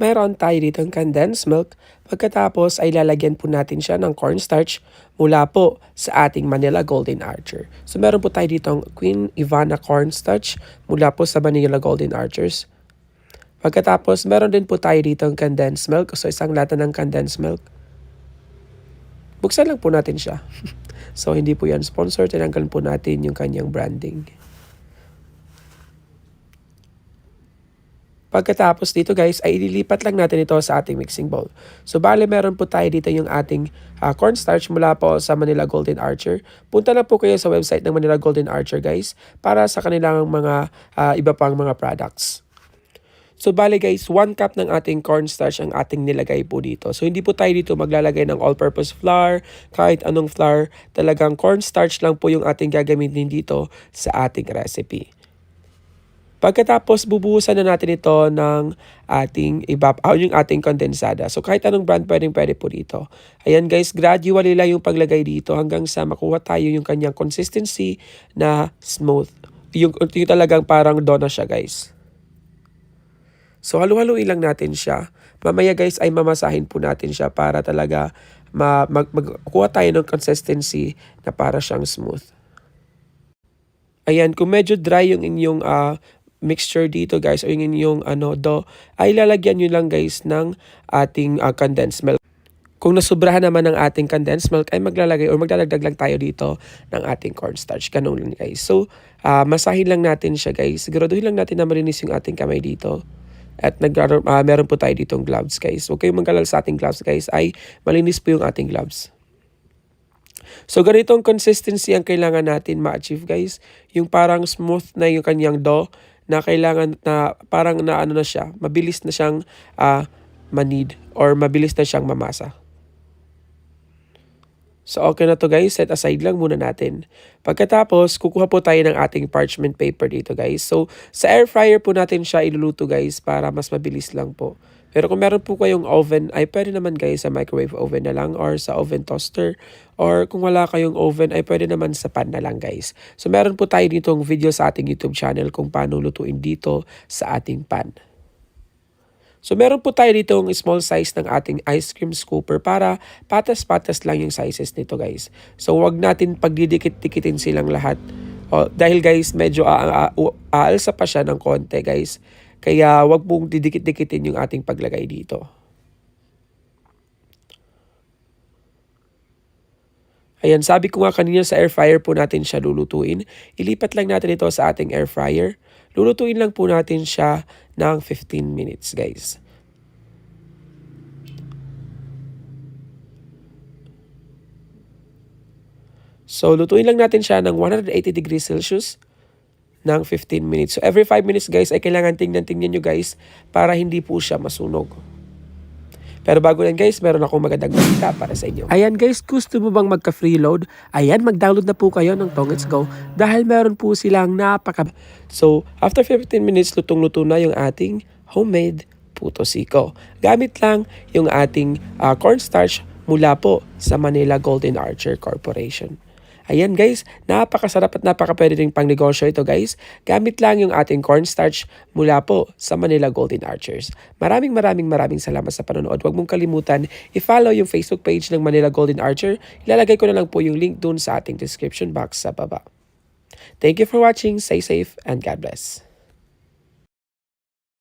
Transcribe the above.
mayroon tayo dito ng condensed milk. Pagkatapos ay lalagyan po natin siya ng cornstarch mula po sa ating Manila Golden Archer. So meron po tayo dito ng Queen Ivana cornstarch mula po sa Manila Golden Archers. Pagkatapos meron din po tayo dito ng condensed milk. So isang lata ng condensed milk. Buksan lang po natin siya. So hindi po yan sponsor. Tinanggal po natin yung kanyang branding. Pagkatapos dito guys, ay ililipat lang natin ito sa ating mixing bowl. So bale meron po tayo dito yung ating cornstarch mula po sa Manila Golden Archer. Punta lang po kayo sa website ng Manila Golden Archer guys para sa kanilang mga iba pang mga products. So bale guys, 1 cup ng ating cornstarch ang ating nilagay po dito. So hindi po tayo dito maglalagay ng all-purpose flour, kahit anong flour. Talagang cornstarch lang po yung ating gagamitin dito sa ating recipe. Pagkatapos, bubuhusan na natin ito ng yung ating kondensada. So kahit anong brand pwede po dito. Ayan guys, gradually lang yung paglagay dito hanggang sa makuha tayo yung kanyang consistency na smooth. Yung talagang parang dough na siya guys. So halu-haluin lang natin siya. Mamaya guys ay mamasahin po natin siya para talaga magkuha tayo ng consistency na para siyang smooth. Ayan, kung medyo dry yung inyong mixture dito guys o yung inyong dough, ay lalagyan nyo lang guys ng ating condensed milk. Kung nasubrahan naman ng ating condensed milk ay maglalagay o magdadagdag lang tayo dito ng ating cornstarch. Ganun lang guys. So masahin lang natin siya guys. Siguraduhin lang natin na malinis yung ating kamay dito. At meron po tayo ditong gloves guys. Huwag kayong magkalala sa ating gloves guys, ay malinis po yung ating gloves. So ganitong consistency ang kailangan natin ma-achieve guys. Yung parang smooth na yung kanyang dough na kailangan na parang na na siya, mabilis na siyang manid or mabilis na siyang mamasa. So okay na to guys, set aside lang muna natin. Pagkatapos, kukuha po tayo ng ating parchment paper dito guys. So sa air fryer po natin siya iluluto guys para mas mabilis lang po. Pero kung meron po kayong oven, ay pwede naman guys sa microwave oven na lang or sa oven toaster. Or kung wala kayong oven, ay pwede naman sa pan na lang guys. So meron po tayo ditong video sa ating YouTube channel kung paano lutuin dito sa ating pan. So meron po tayo ditong small size ng ating ice cream scooper para patas-patas lang yung sizes nito guys. So wag natin pagdidikit-dikitin silang lahat. Dahil guys medyo aalsa pa siya ng konti guys. Kaya wag mong didikit-dikitin yung ating paglagay dito. Ayan, sabi ko nga kanina sa air fryer po natin siya lulutuin. Ilipat lang natin ito sa ating air fryer. Lulutuin lang po natin siya ng 15 minutes guys. So lutuin lang natin siya ng 180 degrees Celsius ng 15 minutes. So every 5 minutes guys ay kailangan tingnan nyo guys para hindi po siya masunog. Pero bago yan guys, meron akong magandang balita para sa inyo. Ayan guys, gusto mo bang magka-freeload? Ayan, mag-download na po kayo ng Tongits Go dahil meron po silang So after 15 minutes, lutong-luto na yung ating homemade puto siko. Gamit lang yung ating cornstarch mula po sa Manila Golden Archer Corporation. Ayan guys, napakasarap at napakapwede rin pang negosyo ito guys. Gamit lang yung ating cornstarch mula po sa Manila Golden Archers. Maraming salamat sa panonood. Huwag mong kalimutan i-follow yung Facebook page ng Manila Golden Archer. Ilalagay ko na lang po yung link dun sa ating description box sa baba. Thank you for watching. Stay safe and God bless.